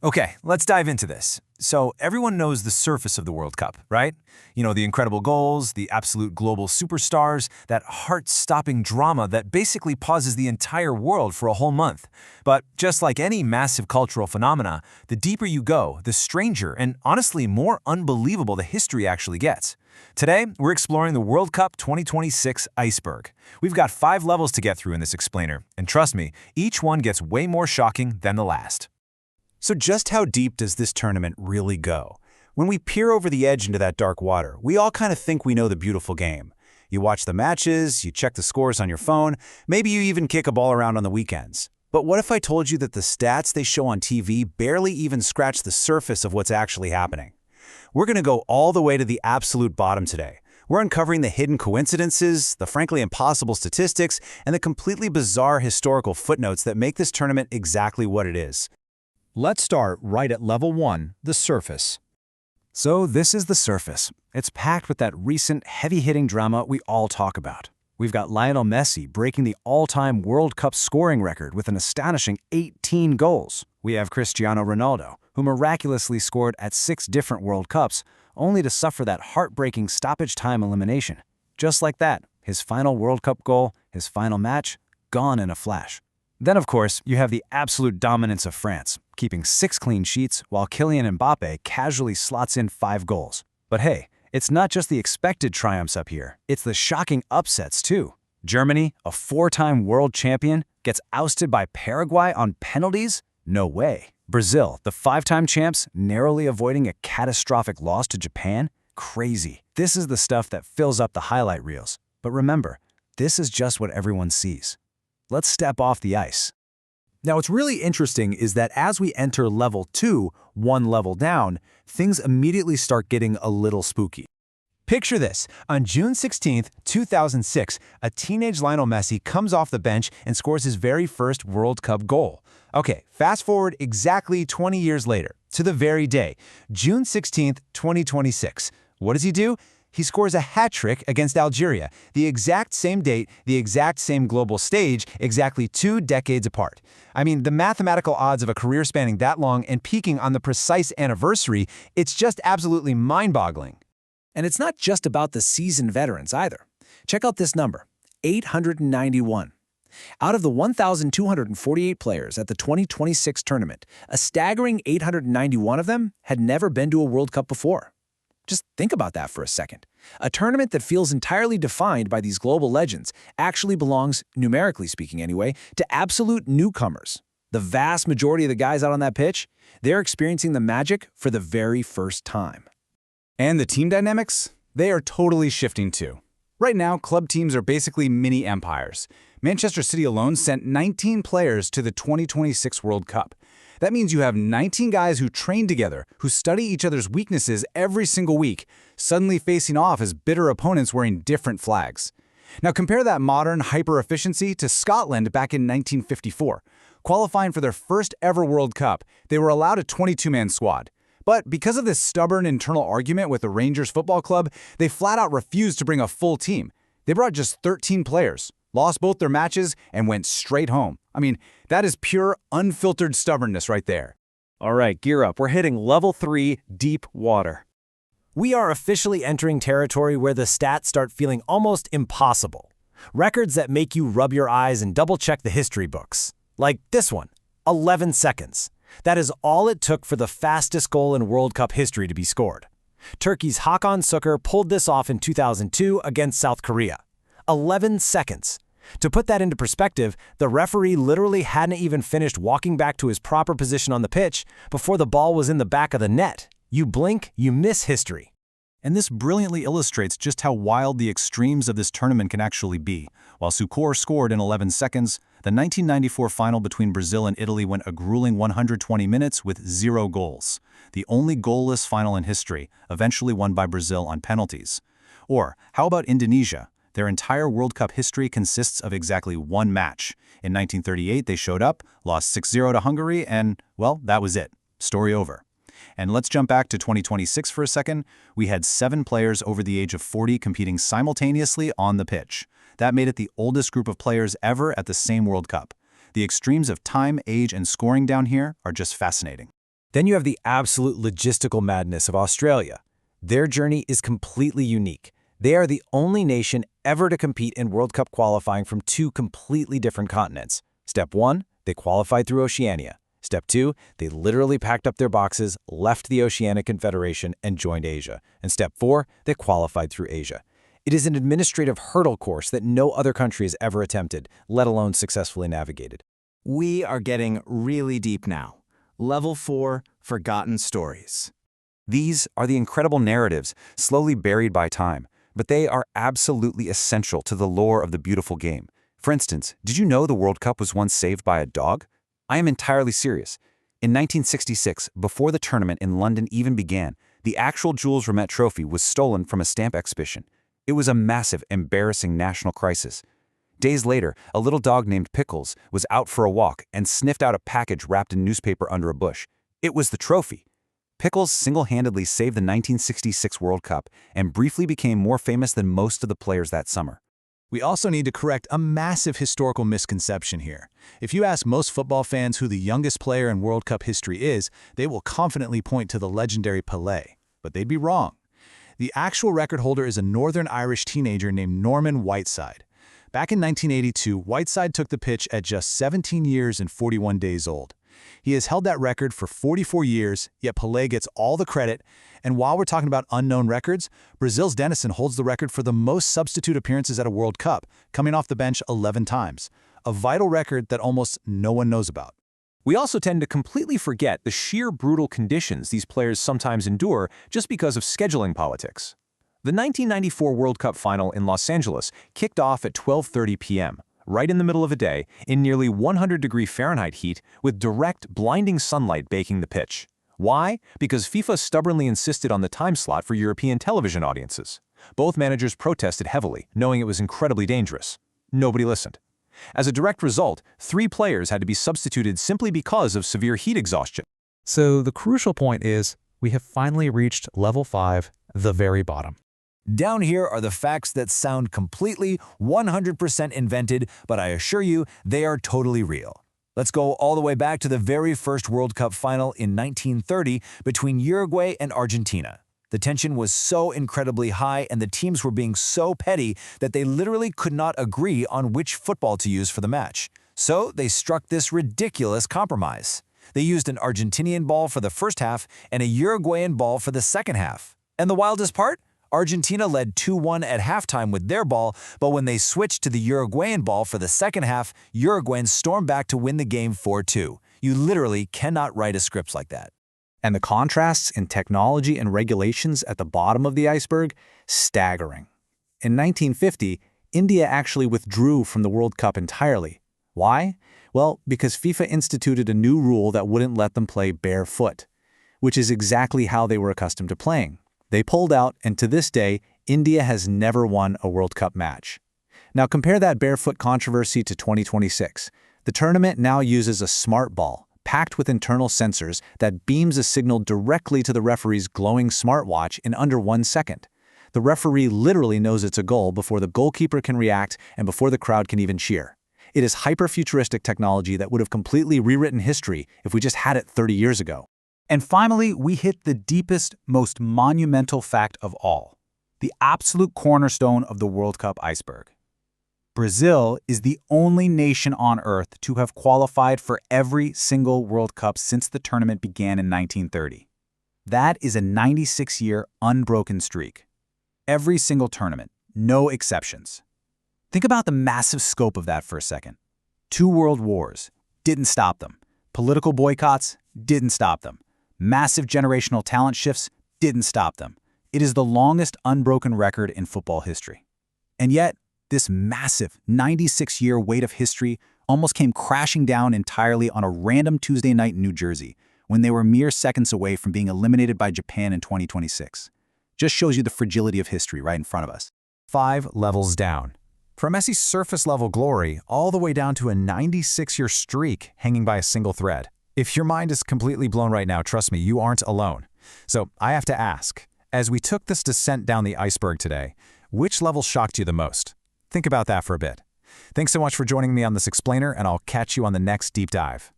Okay, let's dive into this. So, everyone knows the surface of the World Cup, right? You know, the incredible goals, the absolute global superstars, that heart-stopping drama that basically pauses the entire world for a whole month. But just like any massive cultural phenomena, the deeper you go, the stranger and honestly more unbelievable the history actually gets. Today, we're exploring the World Cup 2026 Iceberg. We've got 5 levels to get through in this explainer, and trust me, each one gets way more shocking than the last. So just how deep does this tournament really go? When we peer over the edge into that dark water, we all kind of think we know the beautiful game. You watch the matches, you check the scores on your phone, maybe you even kick a ball around on the weekends. But what if I told you that the stats they show on TV barely even scratch the surface of what's actually happening? We're going to go all the way to the absolute bottom today. We're uncovering the hidden coincidences, the frankly impossible statistics, and the completely bizarre historical footnotes that make this tournament exactly what it is. Let's start right at level 1, the surface. So this is the surface. It's packed with that recent, heavy-hitting drama we all talk about. We've got Lionel Messi breaking the all-time World Cup scoring record with an astonishing 18 goals. We have Cristiano Ronaldo, who miraculously scored at 6 different World Cups, only to suffer that heartbreaking stoppage-time elimination. Just like that, his final World Cup goal, his final match, gone in a flash. Then, of course, you have the absolute dominance of France, keeping 6 clean sheets while Kylian Mbappe casually slots in 5 goals. But hey, it's not just the expected triumphs up here, it's the shocking upsets too. Germany, a 4-time world champion, gets ousted by Paraguay on penalties? No way. Brazil, the 5-time champs, narrowly avoiding a catastrophic loss to Japan? Crazy. This is the stuff that fills up the highlight reels. But remember, this is just what everyone sees. Let's step off the ice. Now, what's really interesting is that as we enter level 2, one level down, things immediately start getting a little spooky. Picture this. On June 16, 2006, a teenage Lionel Messi comes off the bench and scores his very first World Cup goal. Okay, fast forward exactly 20 years later, to the very day, June 16, 2026. What does he do? He scores a hat-trick against Algeria, the exact same date, the exact same global stage, exactly 2 decades apart. I mean, the mathematical odds of a career spanning that long and peaking on the precise anniversary, it's just absolutely mind-boggling. And it's not just about the seasoned veterans either. Check out this number, 891. Out of the 1,248 players at the 2026 tournament, a staggering 891 of them had never been to a World Cup before. Just think about that for a second. A tournament that feels entirely defined by these global legends actually belongs, numerically speaking anyway, to absolute newcomers. The vast majority of the guys out on that pitch, they're experiencing the magic for the very first time. And the team dynamics? They are totally shifting too. Right now, club teams are basically mini empires. Manchester City alone sent 19 players to the 2026 World Cup. That means you have 19 guys who train together, who study each other's weaknesses every single week, suddenly facing off as bitter opponents wearing different flags. Now compare that modern hyper-efficiency to Scotland back in 1954. Qualifying for their first ever World Cup, they were allowed a 22-man squad. But because of this stubborn internal argument with the Rangers Football Club, they flat out refused to bring a full team. They brought just 13 players, lost both their matches, and went straight home. I mean, that is pure, unfiltered stubbornness right there. All right, gear up. We're hitting level 3, deep water. We are officially entering territory where the stats start feeling almost impossible. Records that make you rub your eyes and double-check the history books. Like this one, 11 seconds. That is all it took for the fastest goal in World Cup history to be scored. Turkey's Hakan Şükür pulled this off in 2002 against South Korea. 11 seconds. To put that into perspective, the referee literally hadn't even finished walking back to his proper position on the pitch before the ball was in the back of the net. You blink, you miss history. And this brilliantly illustrates just how wild the extremes of this tournament can actually be. While Şükür scored in 11 seconds, the 1994 final between Brazil and Italy went a grueling 120 minutes with 0 goals. The only goalless final in history, eventually won by Brazil on penalties. Or, how about Indonesia? Their entire World Cup history consists of exactly 1 match. In 1938, they showed up, lost 6-0 to Hungary, and, well, that was it. Story over. And let's jump back to 2026 for a second. We had 7 players over the age of 40 competing simultaneously on the pitch. That made it the oldest group of players ever at the same World Cup. The extremes of time, age, and scoring down here are just fascinating. Then you have the absolute logistical madness of Australia. Their journey is completely unique. They are the only nation ever to compete in World Cup qualifying from two completely different continents. Step 1, they qualified through Oceania. Step 2, they literally packed up their boxes, left the Oceanic Confederation, and joined Asia. And Step 4, they qualified through Asia. It is an administrative hurdle course that no other country has ever attempted, let alone successfully navigated. We are getting really deep now. Level 4, Forgotten Stories. These are the incredible narratives slowly buried by time, but they are absolutely essential to the lore of the beautiful game. For instance, did you know the World Cup was once saved by a dog? I am entirely serious. In 1966, before the tournament in London even began, the actual Jules Rimet trophy was stolen from a stamp exhibition. It was a massive, embarrassing national crisis. Days later, a little dog named Pickles was out for a walk and sniffed out a package wrapped in newspaper under a bush. It was the trophy. Pickles single-handedly saved the 1966 World Cup and briefly became more famous than most of the players that summer. We also need to correct a massive historical misconception here. If you ask most football fans who the youngest player in World Cup history is, they will confidently point to the legendary Pelé. But they'd be wrong. The actual record holder is a Northern Irish teenager named Norman Whiteside. Back in 1982, Whiteside took the pitch at just 17 years and 41 days old. He has held that record for 44 years, yet Pelé gets all the credit. And while we're talking about unknown records, Brazil's Denison holds the record for the most substitute appearances at a World Cup, coming off the bench 11 times. A vital record that almost no one knows about. We also tend to completely forget the sheer brutal conditions these players sometimes endure just because of scheduling politics. The 1994 World Cup final in Los Angeles kicked off at 12:30 p.m., right in the middle of a day, in nearly 100-degree Fahrenheit heat with direct, blinding sunlight baking the pitch. Why? Because FIFA stubbornly insisted on the time slot for European television audiences. Both managers protested heavily, knowing it was incredibly dangerous. Nobody listened. As a direct result, 3 players had to be substituted simply because of severe heat exhaustion. So the crucial point is, we have finally reached level 5, the very bottom. Down here are the facts that sound completely 100% invented, but I assure you they are totally real. Let's go all the way back to the very first World Cup final in 1930 between Uruguay and Argentina. The tension was so incredibly high and the teams were being so petty that they literally could not agree on which football to use for the match. So they struck this ridiculous compromise. They used an Argentinian ball for the first half and a Uruguayan ball for the second half. And the wildest part? Argentina led 2-1 at halftime with their ball, but when they switched to the Uruguayan ball for the second half, Uruguayans stormed back to win the game 4-2. You literally cannot write a script like that. And the contrasts in technology and regulations at the bottom of the iceberg? Staggering. In 1950, India actually withdrew from the World Cup entirely. Why? Well, because FIFA instituted a new rule that wouldn't let them play barefoot, which is exactly how they were accustomed to playing. They pulled out, and to this day, India has never won a World Cup match. Now compare that barefoot controversy to 2026. The tournament now uses a smart ball, packed with internal sensors that beams a signal directly to the referee's glowing smartwatch in under 1 second. The referee literally knows it's a goal before the goalkeeper can react and before the crowd can even cheer. It is hyper-futuristic technology that would have completely rewritten history if we just had it 30 years ago. And finally, we hit the deepest, most monumental fact of all, the absolute cornerstone of the World Cup iceberg. Brazil is the only nation on Earth to have qualified for every single World Cup since the tournament began in 1930. That is a 96-year unbroken streak. Every single tournament, no exceptions. Think about the massive scope of that for a second. 2 world wars didn't stop them. Political boycotts didn't stop them. Massive generational talent shifts didn't stop them. It is the longest unbroken record in football history. And yet, this massive 96-year weight of history almost came crashing down entirely on a random Tuesday night in New Jersey, when they were mere seconds away from being eliminated by Japan in 2026. Just shows you the fragility of history right in front of us. 5 levels down. From Messi's surface-level glory all the way down to a 96-year streak hanging by a single thread. If your mind is completely blown right now, trust me, you aren't alone. So I have to ask, as we took this descent down the iceberg today, which level shocked you the most? Think about that for a bit. Thanks so much for joining me on this explainer, and I'll catch you on the next deep dive.